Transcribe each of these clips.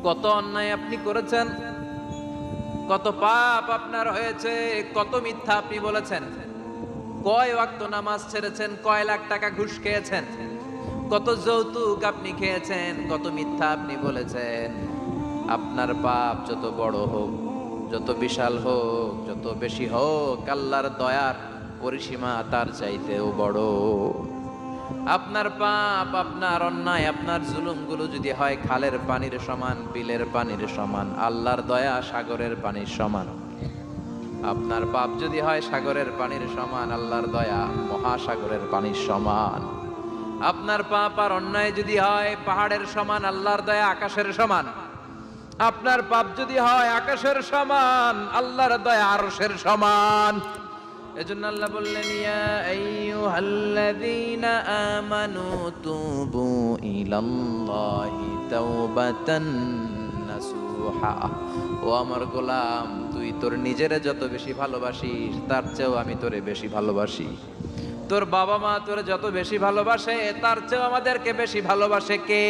কত অন্যায় আপনি করেছেন, কত পাপ আপনার হয়েছে, কত মিথ্যা আপনি বলেছেন, কয় ওয়াক্ত নামাজ ছেড়েছেন, কয় লাখ টাকা ঘুষ খেয়েছেন, কত যৌতুক আপনি খেয়েছেন, কত মিথ্যা আপনি বলেছেন। আপনার পাপ যত বড় হোক, যত বিশাল হোক, যত বেশি হোক, আল্লাহর দয়ার পরিসীমা তার চাইতেও বড়। আপনার পাপ, আপনার অন্যায়, আপনার জুলুমগুলো যদি হয় খালের পানির সমান, বিলের পানির সমান, আল্লাহর দয়া সাগরের পানির সমান। আপনার পাপ যদি হয় সাগরের পানির সমান, আল্লাহর দয়া মহাসাগরের পানির সমান। আপনার পাপ আর অন্যায় যদি হয় পাহাড়ের সমান, আল্লাহর দয়া আকাশের সমান। আপনার পাপ যদি হয় আকাশের সমান, আল্লাহর দয়া আরশের সমান। এজন্য আল্লাহ বললেন, ইয়া আইয়ুহাল্লাযীনা আমানু তুবু ইলাল্লাহি তাওবাতান নাসুহা। ও আমার গোলাম, তুই তোর নিজেরে যত বেশি ভালোবাসিস তার চেয়েও আমি তোরে বেশি ভালোবাসি। তোর বাবা মা তোরে যত বেশি ভালোবাসে তার চেয়েও আমাদেরকে বেশি ভালোবাসে কে?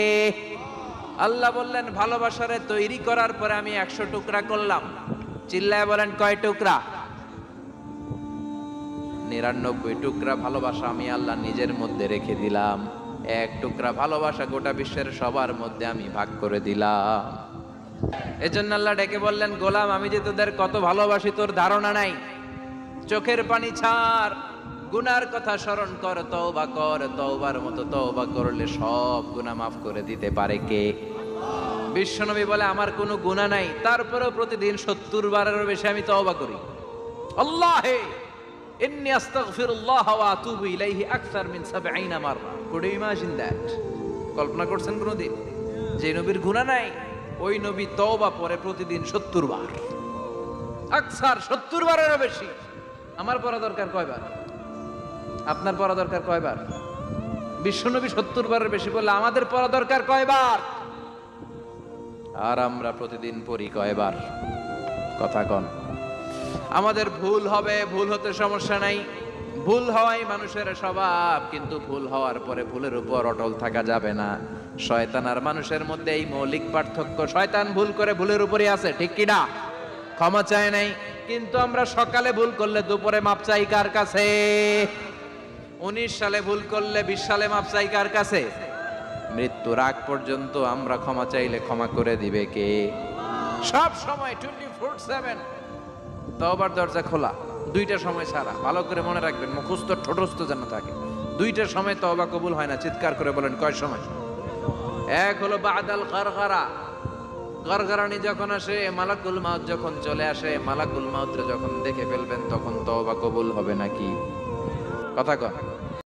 আল্লাহ বললেন, ভালোবাসারে তৈরি করার পরে আমি 100 টুকরা করলাম। চিল্লায় বলেন, কয় টুকরা? 99 টুকরা ভালোবাসা আমি আল্লাহ নিজের মধ্যে রেখে দিলাম। 1 টুকরা ভালোবাসা গোটা বিশ্বের সবার মধ্যে আমি ভাগ করে দিলাম। এজন্য আল্লাহ ডেকে বললেন, গোলাম আমি যে তোদের কত ভালোবাসি তোর ধারণা নাই। চোখের পানি ছাড়, গুনার কথা স্মরণ কর, তওবা কর। তওবার মতো তওবা করলে সব গুনাহ মাফ করে দিতে পারে কে? বিশ্বনবী বলে, আমার কোনো গুনাহ নাই, তারপরেও প্রতিদিন 70 বারেরও বেশি আমি তওবা করি। আল্লাহে ইন্নী আস্তাগফিরুল্লাহ ওয়া আতুবু ইলাইহি আকসার মিন 70 মাররা। Could you imagine that? কল্পনা করছেন কোনদিন যে নবীর গুনাহ নাই, ওই নবী তওবা পড়ে প্রতিদিন 70 বার, আকসার 70 বারেরও বেশি। আমার পড়া দরকার কয়বার? আপনার পড়া দরকার কয়বার? বিশ্বনবী 70 বারের বেশি বললে আমাদের পড়া দরকার কয়বার? আর আমরা প্রতিদিন পড়ি কয়বার? কথা কন। আমাদের ভুল হবে, ভুল হতে সমস্যা নাই, ভুল হওয়াই মানুষের স্বভাব। কিন্তু ভুল হওয়ার পরে ভুলের উপর অটল থাকা যাবে না। শয়তান আর মানুষের মধ্যে এই মৌলিক পার্থক্য। শয়তান ভুল করে ভুলের উপরই আছে, ঠিক কি না? ক্ষমা চায় নাই। কিন্তু আমরা সকালে ভুল করলে দুপুরে মাপ চাই কার কাছে? 19 সালে ভুল করলে 20 সালে মাপ চাই কার কাছে? মৃত্যুর আগ পর্যন্ত আমরা ক্ষমা চাইলে ক্ষমা করে দিবে কে? সব সময় 24/7 তওবার দরজা খোলা, 2টা সময় ছাড়া। ভালো করে মনে রাখবেন, মুখস্থ ঠোঁটস্থ যেন থাকে। 2টার সময় তওবা কবুল হয় না। চিৎকার করে বলেন, কয় সময়? এক হলো বাদাল গারগারা, গারগারানি যখন আসে, মালাকুল মাউত যখন চলে আসে, মালাকুল মাউতরে যখন দেখে ফেলবেন তখন তওবা কবুল হবে নাকি? কথা কয়।